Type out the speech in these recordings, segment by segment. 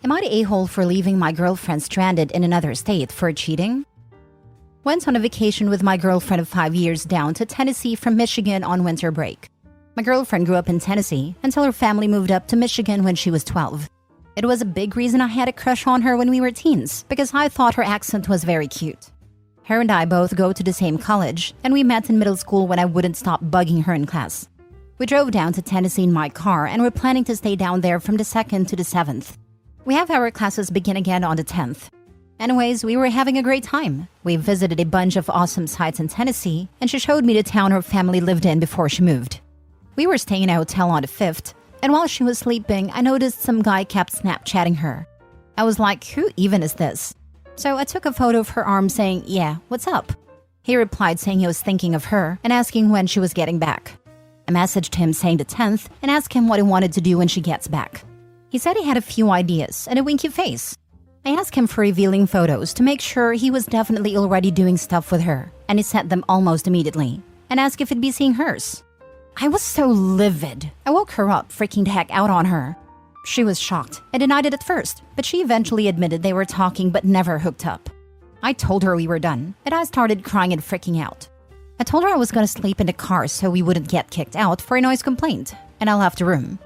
Am I the a-hole for leaving my girlfriend stranded in another state for cheating? Went on a vacation with my girlfriend of 5 years down to Tennessee from Michigan on winter break. My girlfriend grew up in Tennessee until her family moved up to Michigan when she was 12. It was a big reason I had a crush on her when we were teens because I thought her accent was very cute. Her and I both go to the same college, and we met in middle school when I wouldn't stop bugging her in class. We drove down to Tennessee in my car and were planning to stay down there from the 2nd to the 7th. We have our classes begin again on the 10th. Anyways, we were having a great time. We visited a bunch of awesome sites in Tennessee, and she showed me the town her family lived in before she moved. We were staying in a hotel on the 5th, and while she was sleeping, I noticed some guy kept Snapchatting her. I was like, who even is this? So I took a photo of her arm saying, yeah, what's up? He replied saying he was thinking of her and asking when she was getting back. I messaged him saying the 10th and asked him what he wanted to do when she gets back. He said he had a few ideas and a winky face. I asked him for revealing photos to make sure he was definitely already doing stuff with her, and he sent them almost immediately, and asked if he'd be seeing hers. I was so livid. I woke her up, freaking the heck out on her. She was shocked and denied it at first, but she eventually admitted they were talking but never hooked up. I told her we were done, and I started crying and freaking out. I told her I was gonna sleep in the car so we wouldn't get kicked out for a noise complaint, and I left the room.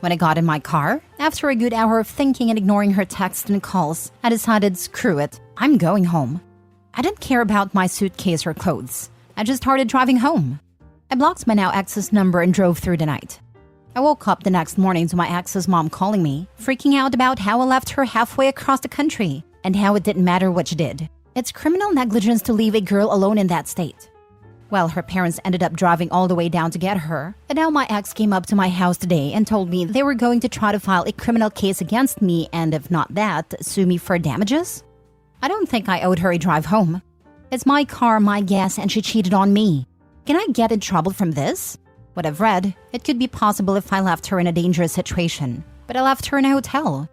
When I got in my car, after a good hour of thinking and ignoring her texts and calls, I decided, screw it, I'm going home. I didn't care about my suitcase or clothes. I just started driving home. I blocked my now ex's number and drove through the night. I woke up the next morning to my ex's mom calling me, freaking out about how I left her halfway across the country and how it didn't matter what she did. It's criminal negligence to leave a girl alone in that state. Well, her parents ended up driving all the way down to get her, and now my ex came up to my house today and told me they were going to try to file a criminal case against me and, if not that, sue me for damages? I don't think I owed her a drive home. It's my car, my gas, and she cheated on me. Can I get in trouble from this? What I've read, it could be possible if I left her in a dangerous situation, but I left her in a hotel.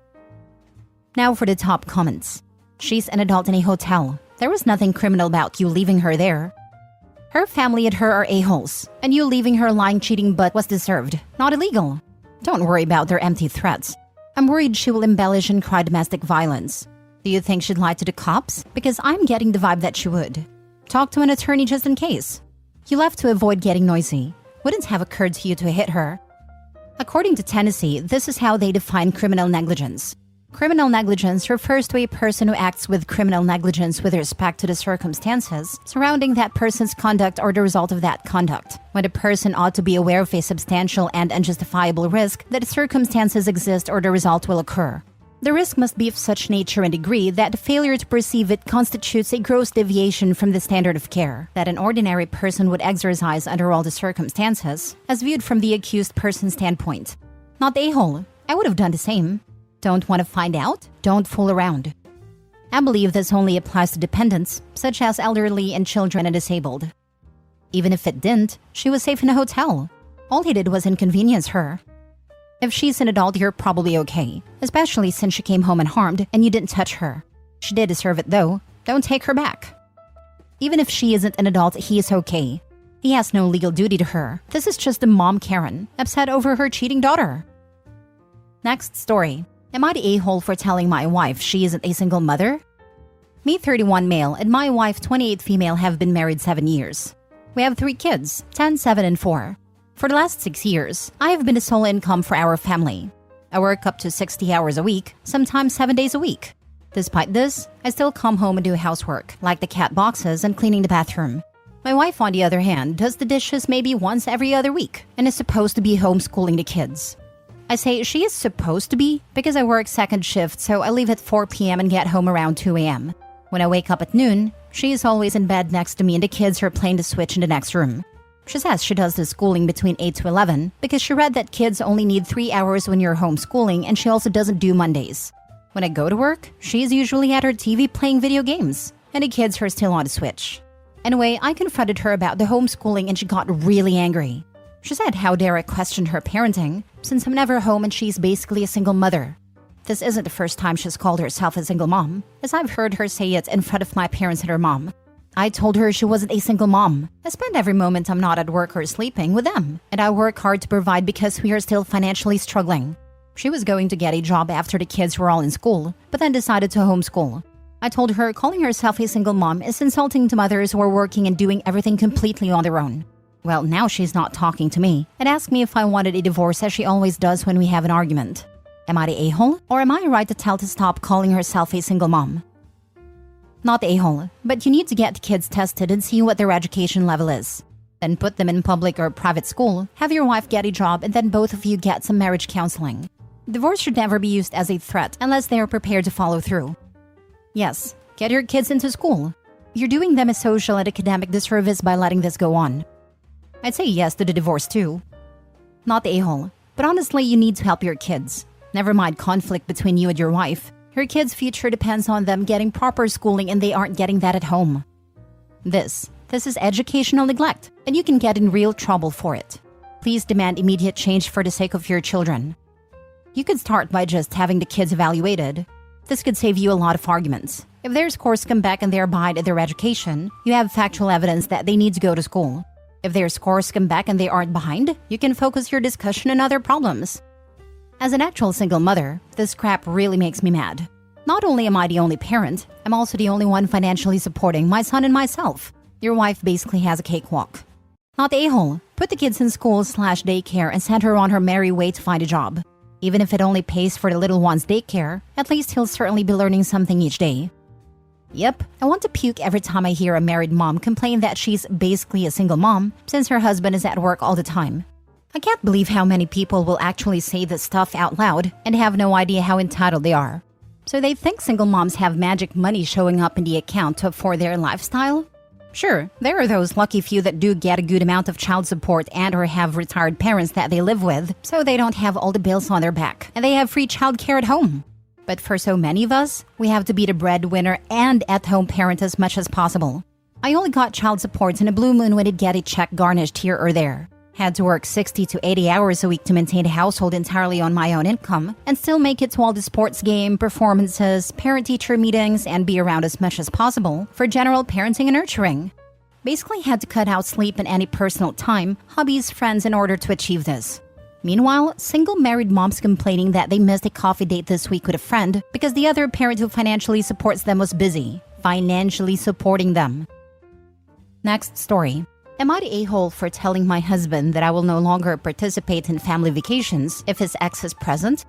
Now for the top comments. She's an adult in a hotel. There was nothing criminal about you leaving her there. Her family and her are a-holes, and you leaving her lying cheating butt was deserved, not illegal. Don't worry about their empty threats. I'm worried she will embellish and cry domestic violence. Do you think she'd lie to the cops? Because I'm getting the vibe that she would. Talk to an attorney just in case. You left to avoid getting noisy. Wouldn't have occurred to you to hit her. According to Tennessee, this is how they define criminal negligence. Criminal negligence refers to a person who acts with criminal negligence with respect to the circumstances surrounding that person's conduct or the result of that conduct, when the person ought to be aware of a substantial and unjustifiable risk that the circumstances exist or the result will occur. The risk must be of such nature and degree that the failure to perceive it constitutes a gross deviation from the standard of care that an ordinary person would exercise under all the circumstances, as viewed from the accused person's standpoint. Not the a-hole. I would have done the same. Don't want to find out? Don't fool around. I believe this only applies to dependents, such as elderly and children and disabled. Even if it didn't, she was safe in a hotel. All he did was inconvenience her. If she's an adult, you're probably okay, especially since she came home unharmed and you didn't touch her. She did deserve it though. Don't take her back. Even if she isn't an adult, he is okay. He has no legal duty to her. This is just the mom Karen, upset over her cheating daughter. Next story. Am I the a-hole for telling my wife she isn't a single mother? Me, 31 male, and my wife, 28 female, have been married 7 years. We have 3 kids, 10, 7, and 4. For the last 6 years, I have been the sole income for our family. I work up to 60 hours a week, sometimes 7 days a week. Despite this, I still come home and do housework, like the cat boxes and cleaning the bathroom. My wife, on the other hand, does the dishes maybe once every other week and is supposed to be homeschooling the kids. I say she is supposed to be because I work second shift, so I leave at 4 p.m. and get home around 2 a.m. When I wake up at noon, she is always in bed next to me and the kids are playing the Switch in the next room. She says she does the schooling between 8 to 11 because she read that kids only need 3 hours when you're homeschooling, and she also doesn't do Mondays. When I go to work, she's usually at her TV playing video games, and the kids are still on the Switch. Anyway, I confronted her about the homeschooling and she got really angry. She said how dare I question her parenting, since I'm never home and she's basically a single mother. This isn't the first time she's called herself a single mom, as I've heard her say it in front of my parents and her mom. I told her she wasn't a single mom. I spend every moment I'm not at work or sleeping with them, and I work hard to provide because we are still financially struggling. She was going to get a job after the kids were all in school, but then decided to homeschool. I told her calling herself a single mom is insulting to mothers who are working and doing everything completely on their own. Well, now she's not talking to me and asked me if I wanted a divorce as she always does when we have an argument. Am I the a-hole, or am I right to tell to stop calling herself a single mom? Not the a-hole, but you need to get the kids tested and see what their education level is. Then put them in public or private school, have your wife get a job, and then both of you get some marriage counseling. Divorce should never be used as a threat unless they are prepared to follow through. Yes, get your kids into school. You're doing them a social and academic disservice by letting this go on. I'd say yes to the divorce too. Not the a-hole, but honestly you need to help your kids. Never mind conflict between you and your wife. Your kids' future depends on them getting proper schooling and they aren't getting that at home. This is educational neglect, and you can get in real trouble for it. Please demand immediate change for the sake of your children. You could start by just having the kids evaluated. This could save you a lot of arguments. If their scores come back and they're behind in their education, you have factual evidence that they need to go to school. If their scores come back and they aren't behind, you can focus your discussion on other problems. As an actual single mother, this crap really makes me mad. Not only am I the only parent, I'm also the only one financially supporting my son and myself. Your wife basically has a cakewalk. Not the a-hole. Put the kids in school/daycare and send her on her merry way to find a job. Even if it only pays for the little one's daycare, at least he'll certainly be learning something each day. Yep, I want to puke every time I hear a married mom complain that she's basically a single mom since her husband is at work all the time. I can't believe how many people will actually say this stuff out loud and have no idea how entitled they are. So they think single moms have magic money showing up in the account to afford their lifestyle? Sure, there are those lucky few that do get a good amount of child support and or have retired parents that they live with, so they don't have all the bills on their back, and they have free childcare at home. But for so many of us, we have to be the breadwinner and at-home parent as much as possible. I only got child support in a blue moon when I'd get a check garnished here or there. Had to work 60 to 80 hours a week to maintain a household entirely on my own income and still make it to all the sports game, performances, parent-teacher meetings, and be around as much as possible for general parenting and nurturing. Basically had to cut out sleep and any personal time, hobbies, friends in order to achieve this. Meanwhile, single married moms complaining that they missed a coffee date this week with a friend because the other parent who financially supports them was busy, financially supporting them. Next story. Am I the a-hole for telling my husband that I will no longer participate in family vacations if his ex is present?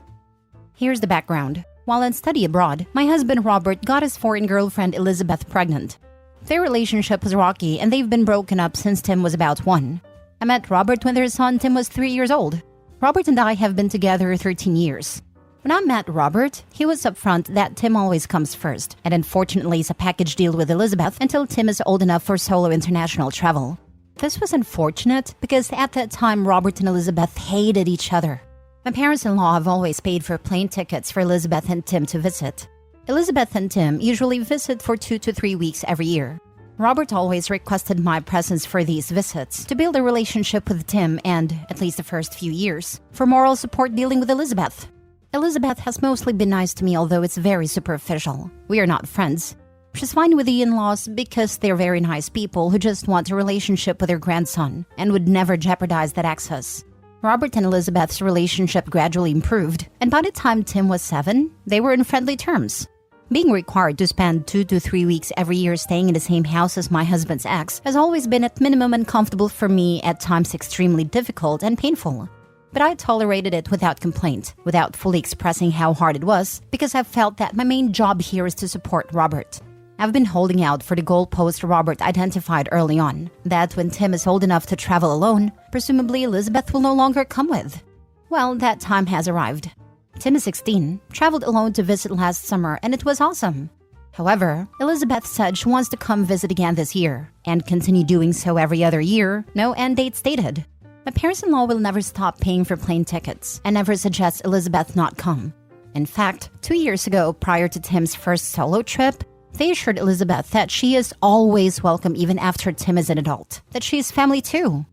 Here's the background. While on study abroad, my husband Robert got his foreign girlfriend Elizabeth pregnant. Their relationship was rocky and they've been broken up since Tim was about 1. I met Robert when their son Tim was 3 years old. Robert and I have been together 13 years. When I met Robert, he was upfront that Tim always comes first, and unfortunately is a package deal with Elizabeth until Tim is old enough for solo international travel. This was unfortunate because at that time Robert and Elizabeth hated each other. My parents-in-law have always paid for plane tickets for Elizabeth and Tim to visit. Elizabeth and Tim usually visit for 2 to 3 weeks every year. Robert always requested my presence for these visits to build a relationship with Tim and, at least the first few years, for moral support dealing with Elizabeth. Elizabeth has mostly been nice to me, although it's very superficial. We are not friends. She's fine with the in-laws because they're very nice people who just want a relationship with their grandson and would never jeopardize that access. Robert and Elizabeth's relationship gradually improved, and by the time Tim was 7, they were in friendly terms. Being required to spend 2 to 3 weeks every year staying in the same house as my husband's ex has always been at minimum uncomfortable for me, at times extremely difficult and painful. But I tolerated it without complaint, without fully expressing how hard it was, because I've felt that my main job here is to support Robert. I've been holding out for the goalpost Robert identified early on, that when Tim is old enough to travel alone, presumably Elizabeth will no longer come with. Well, that time has arrived. Tim is 16, traveled alone to visit last summer, and it was awesome. However, Elizabeth said she wants to come visit again this year, and continue doing so every other year, no end date stated. My parents-in-law will never stop paying for plane tickets, and never suggest Elizabeth not come. In fact, 2 years ago, prior to Tim's first solo trip, they assured Elizabeth that she is always welcome even after Tim is an adult, that she is family too.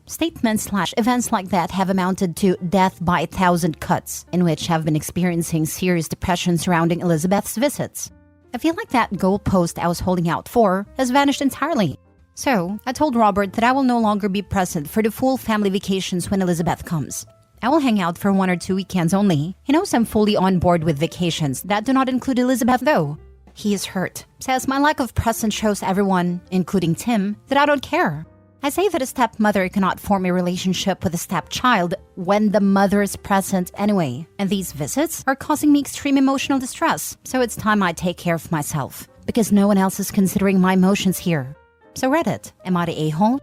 Statements/events like that have amounted to death by 1,000 cuts, in which I've been experiencing serious depression surrounding Elizabeth's visits. I feel like that goalpost I was holding out for has vanished entirely. So, I told Robert that I will no longer be present for the full family vacations when Elizabeth comes. I will hang out for 1 or 2 weekends only. He knows I'm fully on board with vacations that do not include Elizabeth though. He is hurt, says my lack of presence shows everyone, including Tim, that I don't care. I say that a stepmother cannot form a relationship with a stepchild when the mother is present anyway, and these visits are causing me extreme emotional distress, so it's time I take care of myself, because no one else is considering my emotions here. So Reddit, am I the a-hole?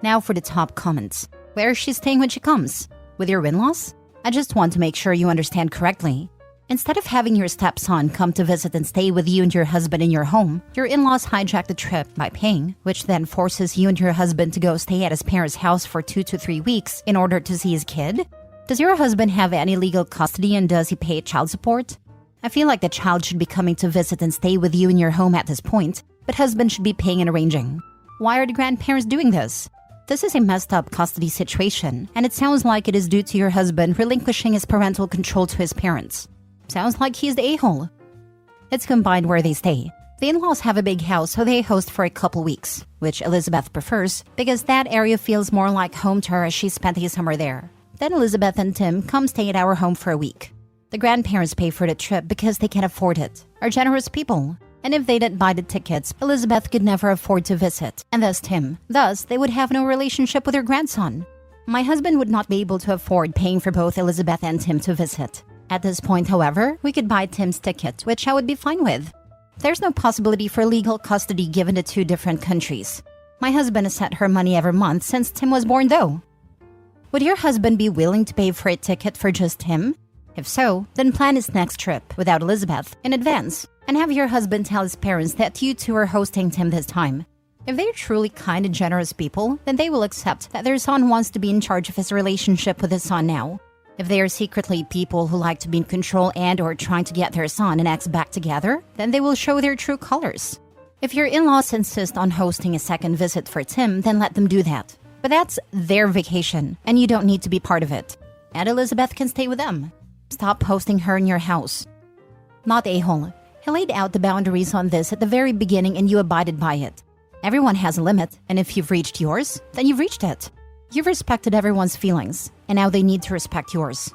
Now for the top comments. Where is she staying when she comes? With your in-laws? I just want to make sure you understand correctly. Instead of having your stepson come to visit and stay with you and your husband in your home, your in-laws hijack the trip by paying, which then forces you and your husband to go stay at his parents' house for 2 to 3 weeks in order to see his kid? Does your husband have any legal custody and does he pay child support? I feel like the child should be coming to visit and stay with you in your home at this point, but husband should be paying and arranging. Why are the grandparents doing this? This is a messed up custody situation, and it sounds like it is due to your husband relinquishing his parental control to his parents. Sounds like he's the a-hole. It's combined where they stay. The in-laws have a big house, so they host for a couple weeks, which Elizabeth prefers because that area feels more like home to her as she spent the summer there. Then Elizabeth and Tim come stay at our home for a week. The grandparents pay for the trip because they can afford it, are generous people. And if they didn't buy the tickets, Elizabeth could never afford to visit, and thus Tim. Thus, they would have no relationship with her grandson. My husband would not be able to afford paying for both Elizabeth and Tim to visit. At this point, however, we could buy Tim's ticket, which I would be fine with. There's no possibility for legal custody given to 2 different countries. My husband has sent her money every month since Tim was born though. Would your husband be willing to pay for a ticket for just him? If so, then plan his next trip, without Elizabeth, in advance, and have your husband tell his parents that you two are hosting Tim this time. If they're truly kind and generous people, then they will accept that their son wants to be in charge of his relationship with his son now. If they are secretly people who like to be in control and or trying to get their son and ex back together, then they will show their true colors. If your in-laws insist on hosting a second visit for Tim, then let them do that. But that's their vacation, and you don't need to be part of it. And Elizabeth can stay with them. Stop hosting her in your house. Not a-hole. He laid out the boundaries on this at the very beginning and you abided by it. Everyone has a limit, and if you've reached yours, then you've reached it. You've respected everyone's feelings, and now they need to respect yours.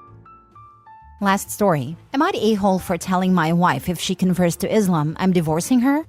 Last story. Am I the a-hole for telling my wife if she converts to Islam, I'm divorcing her?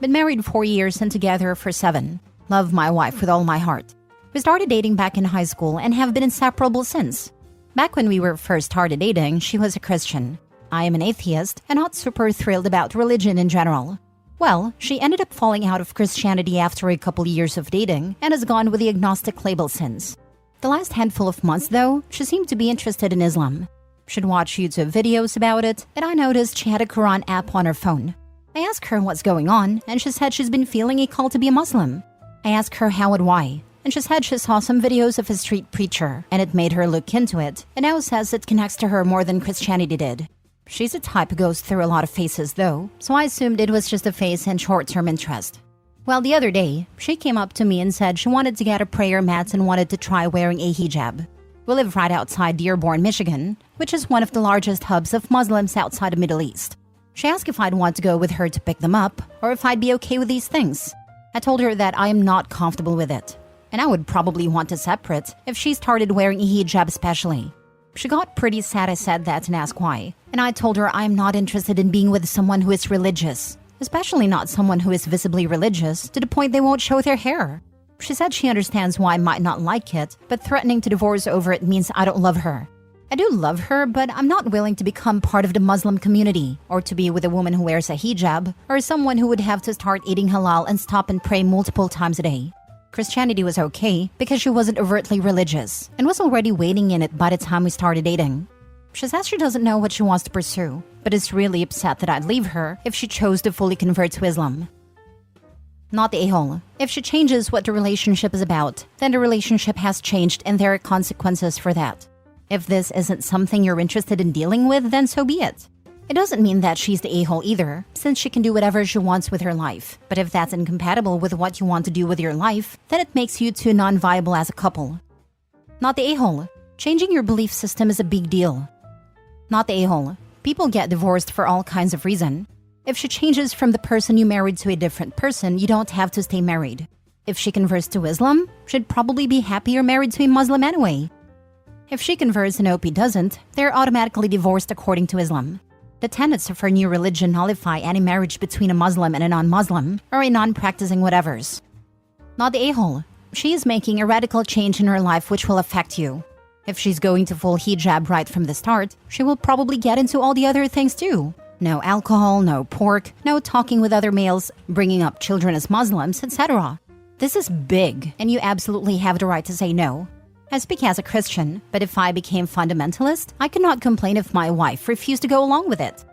Been married 4 years and together for 7. Love my wife with all my heart. We started dating back in high school and have been inseparable since. Back when we were first started dating, she was a Christian. I am an atheist and not super thrilled about religion in general. Well, she ended up falling out of Christianity after a couple years of dating and has gone with the agnostic label since. The last handful of months, though, she seemed to be interested in Islam. She'd watch YouTube videos about it, and I noticed she had a Quran app on her phone. I asked her what's going on, and she said she's been feeling a call to be a Muslim. I asked her how and why, and she said she saw some videos of a street preacher, and it made her look into it, and now says it connects to her more than Christianity did. She's a type who goes through a lot of phases though, so I assumed it was just a phase and short-term interest. Well, the other day, she came up to me and said she wanted to get a prayer mat and wanted to try wearing a hijab. We live right outside Dearborn, Michigan, which is one of the largest hubs of Muslims outside the Middle East. She asked if I'd want to go with her to pick them up, or if I'd be okay with these things. I told her that I am not comfortable with it, and I would probably want to separate if she started wearing a hijab especially. She got pretty sad I said that and asked why, and I told her I'm not interested in being with someone who is religious, especially not someone who is visibly religious to the point they won't show their hair. She said she understands why I might not like it, but threatening to divorce over it means I don't love her. I do love her, but I'm not willing to become part of the Muslim community, or to be with a woman who wears a hijab, or someone who would have to start eating halal and stop and pray multiple times a day. Christianity was okay because she wasn't overtly religious and was already wading in it by the time we started dating. She says she doesn't know what she wants to pursue, but is really upset that I'd leave her if she chose to fully convert to Islam. Not the a-hole. If she changes what the relationship is about, then the relationship has changed and there are consequences for that. If this isn't something you're interested in dealing with, then so be it. It doesn't mean that she's the a-hole either, since she can do whatever she wants with her life. But if that's incompatible with what you want to do with your life, then it makes you two non-viable as a couple. Not the a-hole. Changing your belief system is a big deal. Not the a-hole. People get divorced for all kinds of reasons. If she changes from the person you married to a different person, you don't have to stay married. If she converts to Islam, she'd probably be happier married to a Muslim anyway. If she converts and OP doesn't, they're automatically divorced according to Islam. The tenets of her new religion nullify any marriage between a Muslim and a non-Muslim, or a non-practicing whatevers. Not the a-hole. She is making a radical change in her life which will affect you. If she's going to full hijab right from the start, she will probably get into all the other things too. No alcohol, no pork, no talking with other males, bringing up children as Muslims, etc. This is big, and you absolutely have the right to say no. I speak as a Christian, but if I became fundamentalist, I could not complain if my wife refused to go along with it.